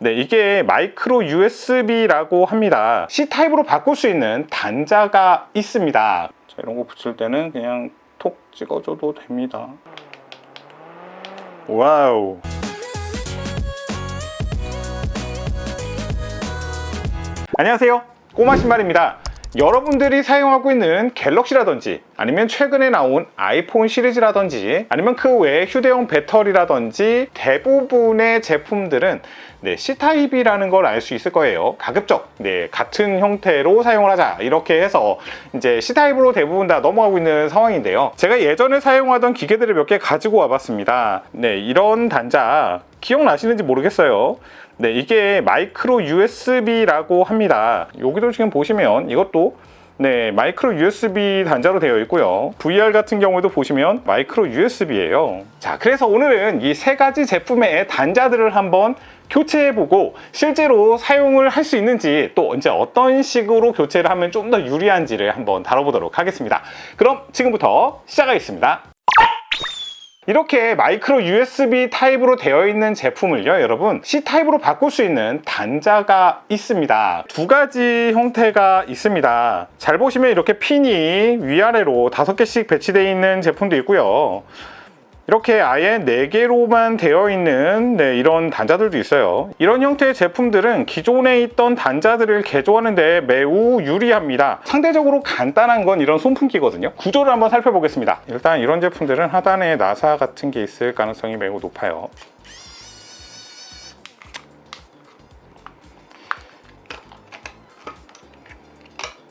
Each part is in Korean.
네, 이게 마이크로 USB라고 합니다. C타입으로 바꿀 수 있는 단자가 있습니다. 자, 이런 거 붙일 때는 그냥 톡 찍어줘도 됩니다. 와우. 안녕하세요, 꼬마 신발입니다. 여러분들이 사용하고 있는 갤럭시라든지 아니면 최근에 나온 아이폰 시리즈라든지 아니면 그 외에 휴대용 배터리라든지 대부분의 제품들은 C타입이라는 걸 알 수 있을 거예요. 가급적 같은 형태로 사용을 하자, 이렇게 해서 이제 C타입으로 대부분 다 넘어가고 있는 상황인데요. 제가 예전에 사용하던 기계들을 몇 개 가지고 와봤습니다. 이런 단자 기억나시는지 모르겠어요. 이게 마이크로 USB라고 합니다. 여기도 지금 보시면 이것도 마이크로 USB 단자로 되어 있고요. VR 같은 경우도 보시면 마이크로 USB예요. 자, 그래서 오늘은 이 세 가지 제품의 단자들을 한번 교체해보고 실제로 사용을 할 수 있는지, 또 언제 어떤 식으로 교체를 하면 좀 더 유리한지를 한번 다뤄보도록 하겠습니다. 그럼 지금부터 시작하겠습니다. 이렇게 마이크로 USB 타입으로 되어 있는 제품을요, 여러분, C 타입으로 바꿀 수 있는 단자가 있습니다. 두 가지 형태가 있습니다. 잘 보시면 이렇게 핀이 위아래로 5개씩 배치되어 있는 제품도 있고요. 이렇게 아예 4개로만 되어 있는 이런 단자들도 있어요. 이런 형태의 제품들은 기존에 있던 단자들을 개조하는데 매우 유리합니다. 상대적으로 간단한 건 이런 손풍기거든요. 구조를 한번 살펴보겠습니다. 일단 이런 제품들은 하단에 나사 같은 게 있을 가능성이 매우 높아요.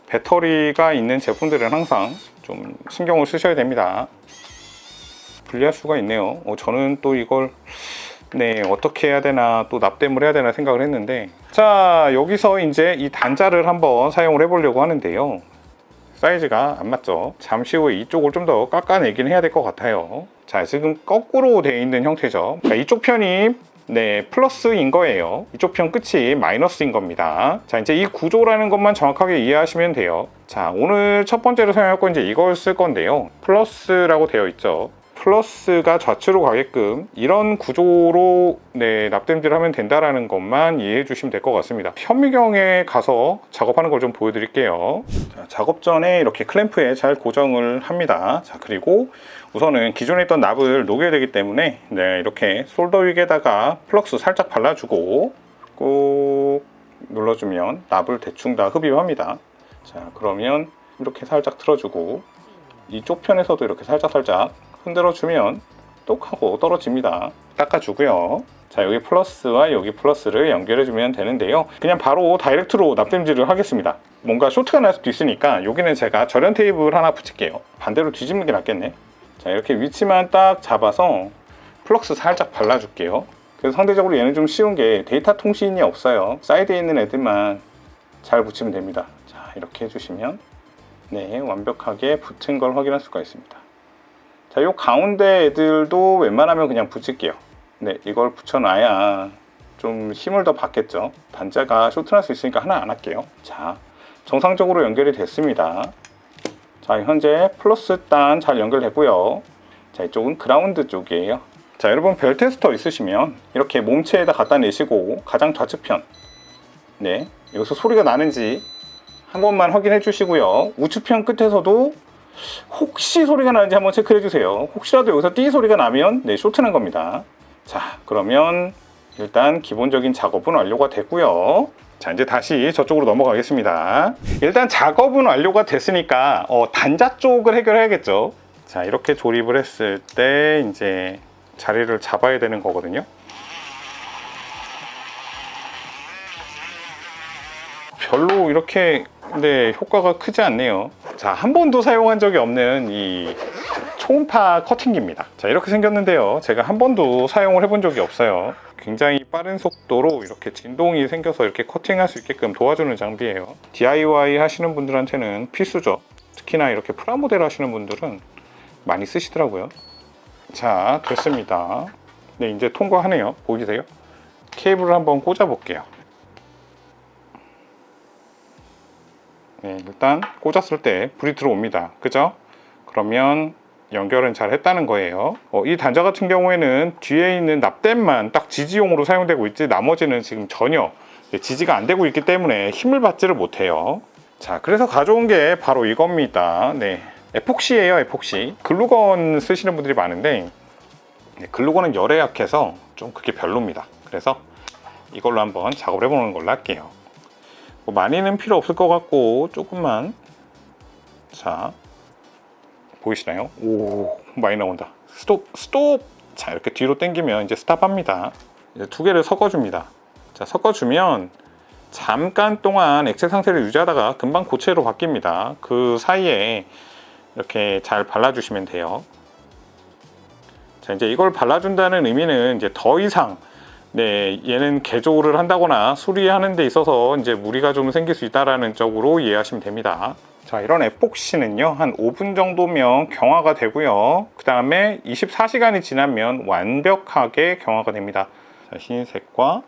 배터리가 있는 제품들은 항상 좀 신경을 쓰셔야 됩니다. 분리할 수가 있네요. 저는 또 이걸 어떻게 해야 되나, 또 납땜을 해야 되나 생각을 했는데, 자, 여기서 이제 이 단자를 한번 사용을 해보려고 하는데요. 사이즈가 안 맞죠? 잠시 후에 이쪽을 좀 더 깎아내긴 해야 될 것 같아요. 자, 지금 거꾸로 되어 있는 형태죠. 자, 이쪽 편이 플러스인 거예요. 이쪽 편 끝이 마이너스인 겁니다. 자, 이제 이 구조라는 것만 정확하게 이해하시면 돼요. 자, 오늘 첫 번째로 사용할 건 이제 이걸 쓸 건데요. 플러스라고 되어 있죠. 플러스가 좌측으로 가게끔 이런 구조로 납땜질을 하면 된다라는 것만 이해해 주시면 될 것 같습니다. 현미경에 가서 작업하는 걸 좀 보여드릴게요. 자, 작업 전에 이렇게 클램프에 잘 고정을 합니다. 자, 그리고 우선은 기존에 있던 납을 녹여야 되기 때문에 이렇게 솔더 윅에다가 플럭스 살짝 발라주고 꾹 눌러주면 납을 대충 다 흡입합니다. 자, 그러면 이렇게 살짝 틀어주고 이쪽 편에서도 이렇게 살짝 흔들어주면 똑 하고 떨어집니다. 닦아주고요. 자, 여기 플러스와 여기 플러스를 연결해주면 되는데요. 그냥 바로 다이렉트로 납땜질을 하겠습니다. 뭔가 쇼트가 날 수도 있으니까 여기는 제가 절연 테이프를 하나 붙일게요. 반대로 뒤집는 게 낫겠네. 자, 이렇게 위치만 딱 잡아서 플럭스 살짝 발라줄게요. 그래서 상대적으로 얘는 좀 쉬운 게 데이터 통신이 없어요. 사이드에 있는 애들만 잘 붙이면 됩니다. 자, 이렇게 해주시면 완벽하게 붙은 걸 확인할 수가 있습니다. 자, 요 가운데 애들도 웬만하면 그냥 붙일게요. 이걸 붙여놔야 좀 힘을 더 받겠죠. 단자가 쇼트날 수 있으니까 하나 안 할게요. 자, 정상적으로 연결이 됐습니다. 자, 현재 플러스 단 잘 연결됐고요. 자, 이쪽은 그라운드 쪽이에요. 자, 여러분 벨 테스터 있으시면 이렇게 몸체에다 갖다 내시고 가장 좌측편 여기서 소리가 나는지 한 번만 확인해 주시고요. 우측편 끝에서도 혹시 소리가 나는지 한번 체크해 주세요. 혹시라도 여기서 띠 소리가 나면 쇼트난 겁니다. 자, 그러면 일단 기본적인 작업은 완료가 됐고요. 자, 이제 다시 저쪽으로 넘어가겠습니다. 일단 작업은 완료가 됐으니까 단자 쪽을 해결해야겠죠. 자, 이렇게 조립을 했을 때 이제 자리를 잡아야 되는 거거든요. 별로 이렇게 효과가 크지 않네요. 자, 한 번도 사용한 적이 없는 이 초음파 커팅기입니다. 자, 이렇게 생겼는데요. 제가 한 번도 사용을 해본 적이 없어요. 굉장히 빠른 속도로 이렇게 진동이 생겨서 이렇게 커팅할 수 있게끔 도와주는 장비예요. DIY 하시는 분들한테는 필수죠. 특히나 이렇게 프라모델 하시는 분들은 많이 쓰시더라고요. 자, 됐습니다. 이제 통과하네요. 보이세요? 케이블을 한번 꽂아 볼게요. 일단 꽂았을 때 불이 들어옵니다. 그죠? 그러면 연결은 잘 했다는 거예요. 이 단자 같은 경우에는 뒤에 있는 납땜만 딱 지지용으로 사용되고 있지 나머지는 지금 전혀 지지가 안 되고 있기 때문에 힘을 받지를 못해요. 자, 그래서 가져온 게 바로 이겁니다. 네, 에폭시예요. 에폭시. 글루건 쓰시는 분들이 많은데 글루건은 열에 약해서 좀 그게 별로입니다. 그래서 이걸로 한번 작업을 해보는 걸로 할게요. 뭐 많이는 필요 없을 것 같고 조금만. 자, 보이시나요? 오, 많이 나온다. 스톱, 스톱. 자, 이렇게 뒤로 당기면 이제 스탑합니다. 이제 두 개를 섞어줍니다. 자, 섞어주면 잠깐 동안 액체 상태를 유지하다가 금방 고체로 바뀝니다. 그 사이에 이렇게 잘 발라주시면 돼요. 자, 이제 이걸 발라준다는 의미는 이제 더 이상 얘는 개조를 한다거나 수리하는 데 있어서 이제 무리가 좀 생길 수 있다라는 쪽으로 이해하시면 됩니다. 자, 이런 에폭시는요 한 5분 정도면 경화가 되고요. 그 다음에 24시간이 지나면 완벽하게 경화가 됩니다. 자, 흰색과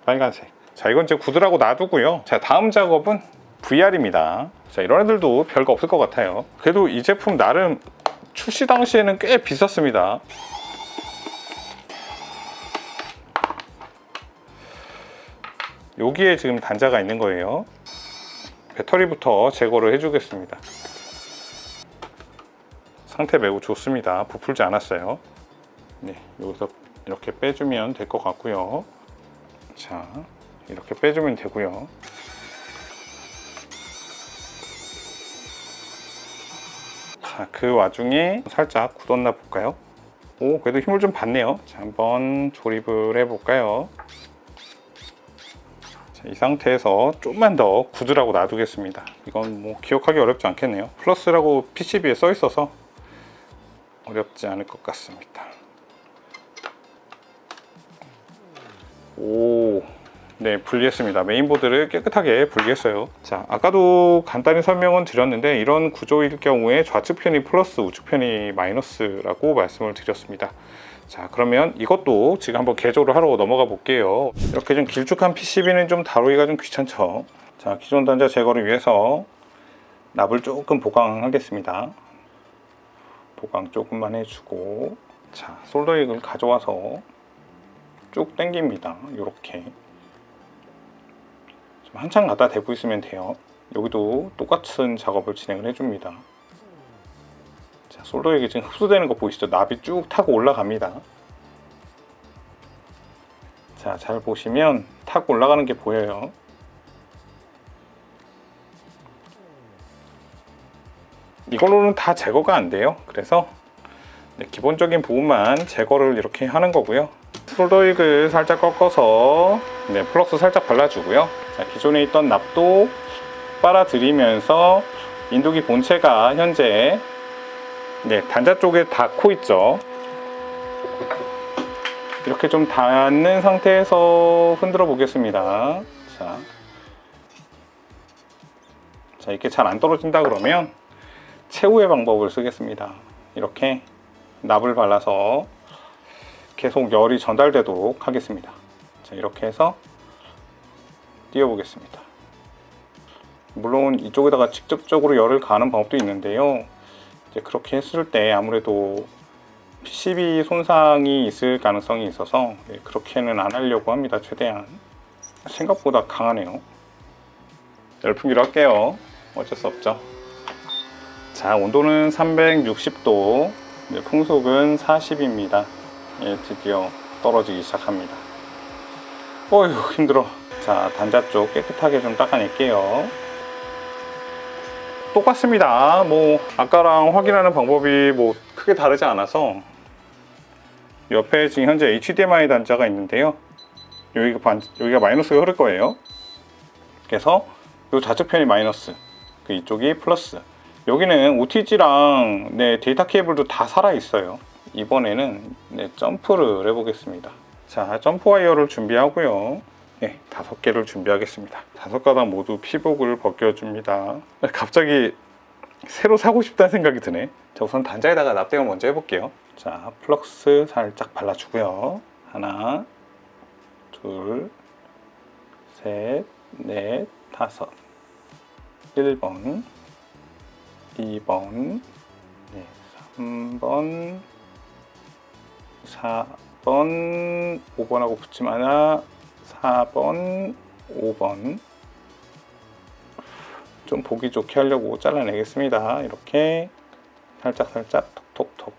빨간색. 자, 이건 이제 굳으라고 놔두고요. 자, 다음 작업은 VR입니다. 자, 이런 애들도 별거 없을 것 같아요. 그래도 이 제품 나름 출시 당시에는 꽤 비쌌습니다. 여기에 지금 단자가 있는 거예요. 배터리부터 제거를 해주겠습니다. 상태 매우 좋습니다. 부풀지 않았어요. 네, 여기서 이렇게 빼주면 될 것 같고요. 자, 이렇게 빼주면 되고요. 자, 그 와중에 살짝 굳었나 볼까요? 오, 그래도 힘을 좀 받네요. 자, 한번 조립을 해볼까요? 자, 이 상태에서 좀만 더 굳으라고 놔두겠습니다. 이건 뭐 기억하기 어렵지 않겠네요. 플러스라고 PCB에 써 있어서 어렵지 않을 것 같습니다. 오, 네, 분리했습니다. 메인보드를 깨끗하게 분리했어요. 자, 아까도 간단히 설명은 드렸는데 이런 구조일 경우에 좌측편이 플러스, 우측편이 마이너스라고 말씀을 드렸습니다. 자, 그러면 이것도 지금 한번 개조를 하러 넘어가 볼게요. 이렇게 좀 길쭉한 PCB는 좀 다루기가 좀 귀찮죠. 자, 기존 단자 제거를 위해서 납을 조금 보강하겠습니다. 보강 조금만 해주고, 자, 솔더액을 가져와서 쭉 당깁니다. 이렇게 한참 갖다 대고 있으면 돼요. 여기도 똑같은 작업을 진행을 해줍니다. 자, 솔더액이 지금 흡수되는 거 보이시죠? 납이 쭉 타고 올라갑니다. 자, 잘 보시면 타고 올라가는 게 보여요. 이걸로는 다 제거가 안 돼요. 그래서 기본적인 부분만 제거를 이렇게 하는 거고요. 솔더액을 살짝 꺾어서 플럭스 살짝 발라주고요. 자, 기존에 있던 납도 빨아들이면서 인두기 본체가 현재 단자 쪽에 닿고 있죠. 이렇게 좀 닿는 상태에서 흔들어 보겠습니다. 자, 이렇게 잘 안 떨어진다 그러면 최후의 방법을 쓰겠습니다. 이렇게 납을 발라서 계속 열이 전달되도록 하겠습니다. 자, 이렇게 해서 띄워 보겠습니다. 물론 이쪽에다가 직접적으로 열을 가하는 방법도 있는데요. 이제 그렇게 했을 때 아무래도 PCB 손상이 있을 가능성이 있어서 그렇게는 안 하려고 합니다. 최대한. 생각보다 강하네요. 열풍기로 할게요. 어쩔 수 없죠. 자, 온도는 360도, 풍속은 40입니다. 드디어 떨어지기 시작합니다. 어휴, 힘들어. 자, 단자 쪽 깨끗하게 좀 닦아낼게요. 똑같습니다. 뭐 아까랑 확인하는 방법이 뭐 크게 다르지 않아서 옆에 지금 현재 HDMI 단자가 있는데요. 여기가 마이너스가 흐를 거예요. 그래서 이 좌측편이 마이너스, 이쪽이 플러스. 여기는 OTG랑 데이터 케이블도 다 살아 있어요. 이번에는 점프를 해보겠습니다. 자, 점프 와이어를 준비하고요. 5개를 준비하겠습니다. 5가닥 모두 피복을 벗겨줍니다. 갑자기 새로 사고 싶다는 생각이 드네. 자, 우선 단자에다가 납땜을 먼저 해볼게요. 자, 플럭스 살짝 발라주고요. 하나, 둘, 셋, 넷, 다섯. 1번, 2번, 3, 3번, 4번, 5번하고 붙지 마나. 4번, 5번. 좀 보기 좋게 하려고 잘라내겠습니다. 이렇게 살짝살짝 톡톡톡.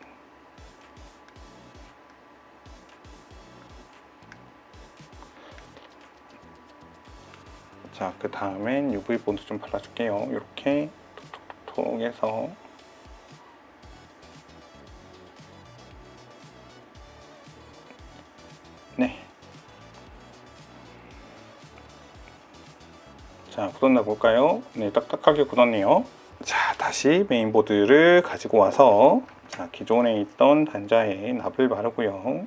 자, 그 다음엔 UV 본드 좀 발라줄게요. 이렇게 톡톡톡 해서. 네. 자, 굳었나 볼까요? 네, 딱딱하게 굳었네요. 자, 다시 메인보드를 가지고 와서, 자, 기존에 있던 단자에 납을 바르고요.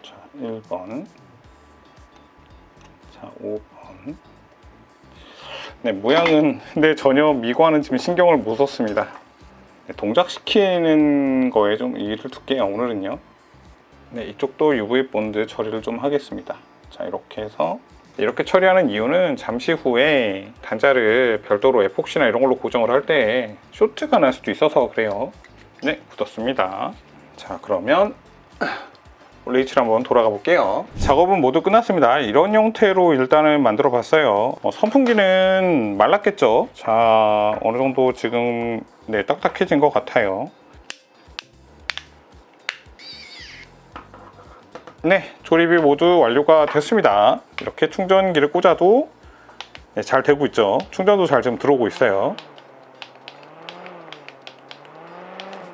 자, 1번. 자, 5번. 네, 모양은 근데 전혀 미관은 지금 신경을 못 썼습니다. 네, 동작시키는 거에 좀 일을 둘게요, 오늘은요. 네, 이쪽도 UV 본드 처리를 좀 하겠습니다. 자, 이렇게 해서 이렇게 처리하는 이유는 잠시 후에 단자를 별도로 에폭시나 이런 걸로 고정을 할 때 쇼트가 날 수도 있어서 그래요. 네, 굳었습니다. 자, 그러면 레이치를 한번 돌아가 볼게요. 작업은 모두 끝났습니다. 이런 형태로 일단은 만들어 봤어요. 선풍기는 말랐겠죠. 자, 어느 정도 지금 네, 딱딱해진 것 같아요. 네, 조립이 모두 완료가 됐습니다. 이렇게 충전기를 꽂아도 네, 잘 되고 있죠. 충전도 잘 지금 들어오고 있어요.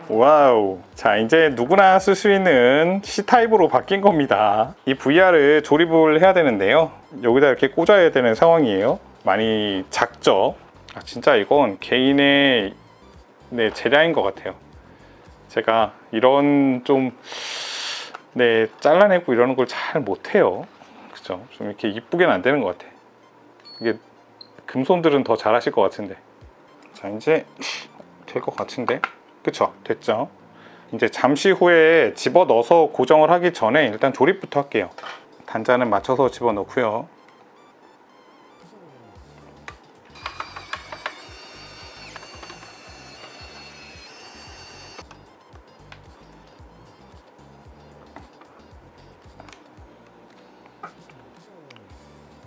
와우. 자, 이제 누구나 쓸 수 있는 C타입으로 바뀐 겁니다. 이 VR을 조립을 해야 되는데요. 여기다 이렇게 꽂아야 되는 상황이에요. 많이 작죠? 아, 진짜 이건 개인의 네, 재량인 것 같아요. 제가 이런 좀 네, 잘라내고 이러는 걸 잘 못해요. 그죠? 좀 이렇게 이쁘게는 안 되는 것 같아. 이게 금손들은 더 잘하실 것 같은데. 자, 이제 될 것 같은데. 그쵸? 됐죠? 이제 잠시 후에 집어 넣어서 고정을 하기 전에 일단 조립부터 할게요. 단자는 맞춰서 집어 넣고요.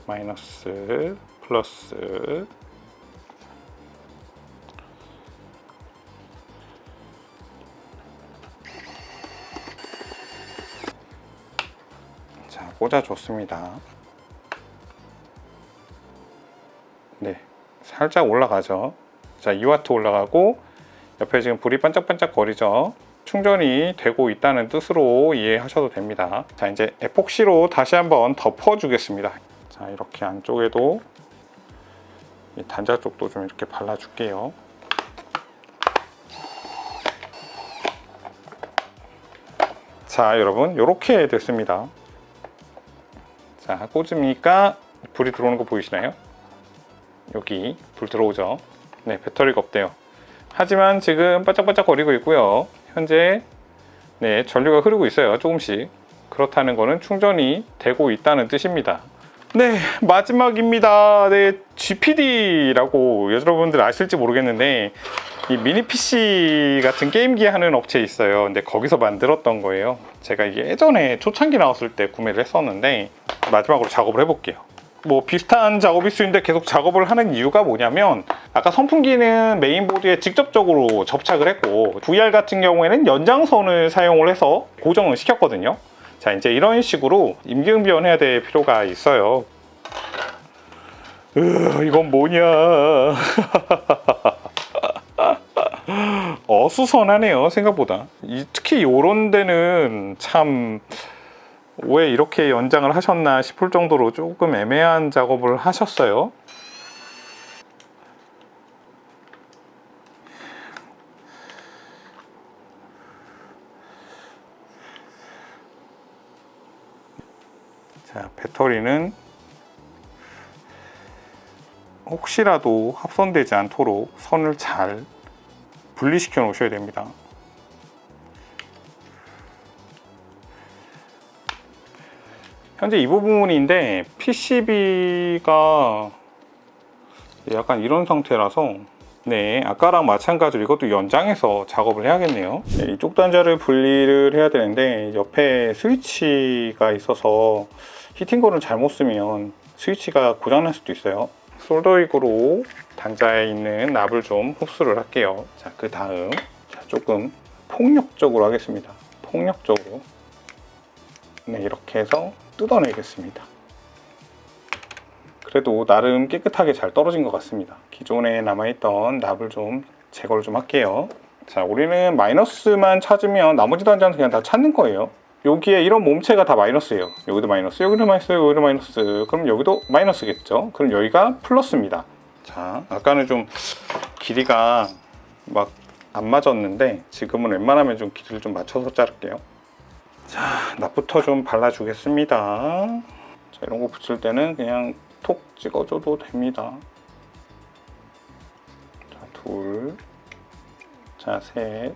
마이너스, 플러스. 자, 꽂아줬습니다. 네, 살짝 올라가죠. 자, 2W 올라가고 옆에 지금 불이 반짝반짝 거리죠. 충전이 되고 있다는 뜻으로 이해하셔도 됩니다. 자, 이제 에폭시로 다시 한번 덮어주겠습니다. 자, 이렇게 안쪽에도 이 단자 쪽도 좀 이렇게 발라줄게요. 자, 여러분, 이렇게 됐습니다. 자, 꽂으니까 불이 들어오는 거 보이시나요? 여기 불 들어오죠. 네, 배터리가 없대요. 하지만 지금 반짝반짝 거리고 있고요. 현재 네, 전류가 흐르고 있어요. 조금씩. 그렇다는 거는 충전이 되고 있다는 뜻입니다. 네, 마지막입니다. 네, GPD라고 여러분들 아실지 모르겠는데 이 미니 PC 같은 게임기 하는 업체에 있어요. 근데 거기서 만들었던 거예요. 제가 이게 예전에 초창기 나왔을 때 구매를 했었는데 마지막으로 작업을 해볼게요. 뭐 비슷한 작업일 수 있는데 계속 작업을 하는 이유가 뭐냐면 아까 선풍기는 메인보드에 직접적으로 접착을 했고 VR 같은 경우에는 연장선을 사용을 해서 고정을 시켰거든요. 자, 이제 이런 식으로 임기응변해야 될 필요가 있어요. 이건 뭐냐. 어수선하네요, 생각보다. 특히 이런 데는 참 왜 이렇게 연장을 하셨나 싶을 정도로 조금 애매한 작업을 하셨어요. 자, 배터리는 혹시라도 합선되지 않도록 선을 잘 분리시켜 놓으셔야 됩니다. 현재 이 부분인데 PCB가 약간 이런 상태라서 네, 아까랑 마찬가지로 이것도 연장해서 작업을 해야겠네요. 네, 이쪽 단자를 분리를 해야 되는데 옆에 스위치가 있어서 히팅거를 잘못 쓰면 스위치가 고장날 수도 있어요. 솔더익으로 단자에 있는 납을 좀 흡수를 할게요. 자, 그 다음 조금 폭력적으로 하겠습니다. 폭력적으로. 네, 이렇게 해서 뜯어내겠습니다. 그래도 나름 깨끗하게 잘 떨어진 것 같습니다. 기존에 남아있던 납을 좀 제거를 좀 할게요. 자, 우리는 마이너스만 찾으면 나머지 단자는 그냥 다 찾는 거예요. 여기에 이런 몸체가 다 마이너스예요. 여기도 마이너스, 여기도 마이너스, 여기도 마이너스. 그럼 여기도 마이너스겠죠. 그럼 여기가 플러스입니다. 자, 아까는 좀 길이가 막 안 맞았는데 지금은 웬만하면 좀 길이를 좀 맞춰서 자를게요. 자, 납부터 좀 발라주겠습니다. 자, 이런 거 붙일 때는 그냥 톡 찍어줘도 됩니다. 자, 둘, 자, 셋,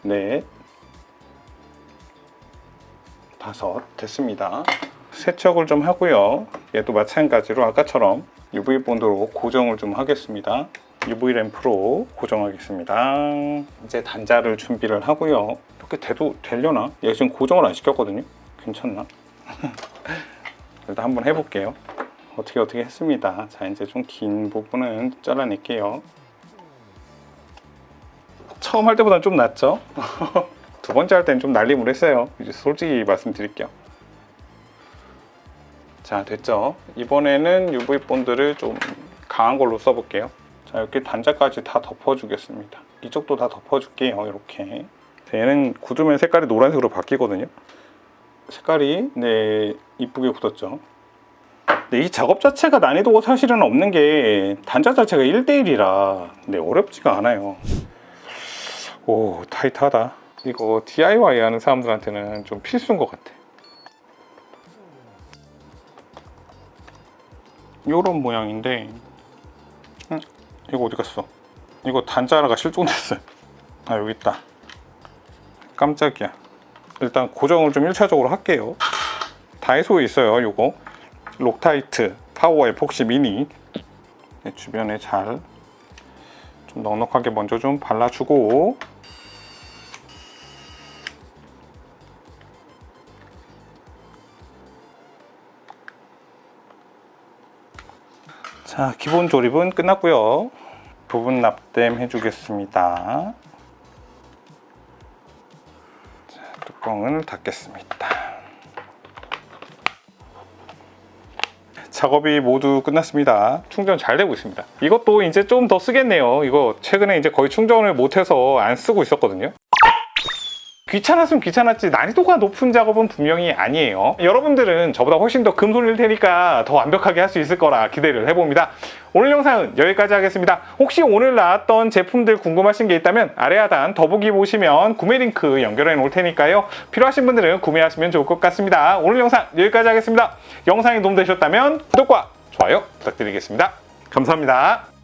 넷, 다섯, 됐습니다. 세척을 좀 하고요. 얘도 마찬가지로 아까처럼 UV 본드로 고정을 좀 하겠습니다. UV 램프로 고정하겠습니다. 이제 단자를 준비를 하고요. 이렇게 돼도 되려나? 얘 지금 고정을 안 시켰거든요. 괜찮나? 일단 한번 해볼게요. 어떻게 했습니다. 자, 이제 좀 긴 부분은 잘라낼게요. 처음 할 때보다는 좀 낫죠? 두 번째 할 때는 좀 날림을 했어요. 이제 솔직히 말씀드릴게요. 자, 됐죠? 이번에는 UV 본드를 좀 강한 걸로 써볼게요. 자, 이렇게 단자까지 다 덮어주겠습니다. 이쪽도 다 덮어줄게요. 이렇게. 얘는 굳으면 색깔이 노란색으로 바뀌거든요. 색깔이 네, 이쁘게 굳었죠. 근데 이 작업 자체가 난이도가 사실은 없는 게 단자 자체가 1대1이라 네, 어렵지가 않아요. 오, 타이트하다. 이거 DIY 하는 사람들한테는 좀 필수인 것 같아. 요런 모양인데 이거 어디 갔어? 이거 단자가 실종됐어요. 아, 여기 있다. 깜짝이야. 일단 고정을 좀 1차적으로 할게요. 다이소에 있어요. 요거 록타이트 파워 에폭시 미니. 네, 주변에 잘 좀 넉넉하게 먼저 좀 발라주고, 자, 기본 조립은 끝났고요. 부분 납땜 해주겠습니다. 자, 뚜껑을 닫겠습니다. 작업이 모두 끝났습니다. 충전 잘 되고 있습니다. 이것도 이제 좀 더 쓰겠네요. 이거 최근에 이제 거의 충전을 못해서 안 쓰고 있었거든요. 귀찮았으면 귀찮았지 난이도가 높은 작업은 분명히 아니에요. 여러분들은 저보다 훨씬 더 금손일 테니까 더 완벽하게 할 수 있을 거라 기대를 해봅니다. 오늘 영상은 여기까지 하겠습니다. 혹시 오늘 나왔던 제품들 궁금하신 게 있다면 아래 하단 더보기 보시면 구매 링크 연결해 놓을 테니까요. 필요하신 분들은 구매하시면 좋을 것 같습니다. 오늘 영상 여기까지 하겠습니다. 영상이 도움되셨다면 구독과 좋아요 부탁드리겠습니다. 감사합니다.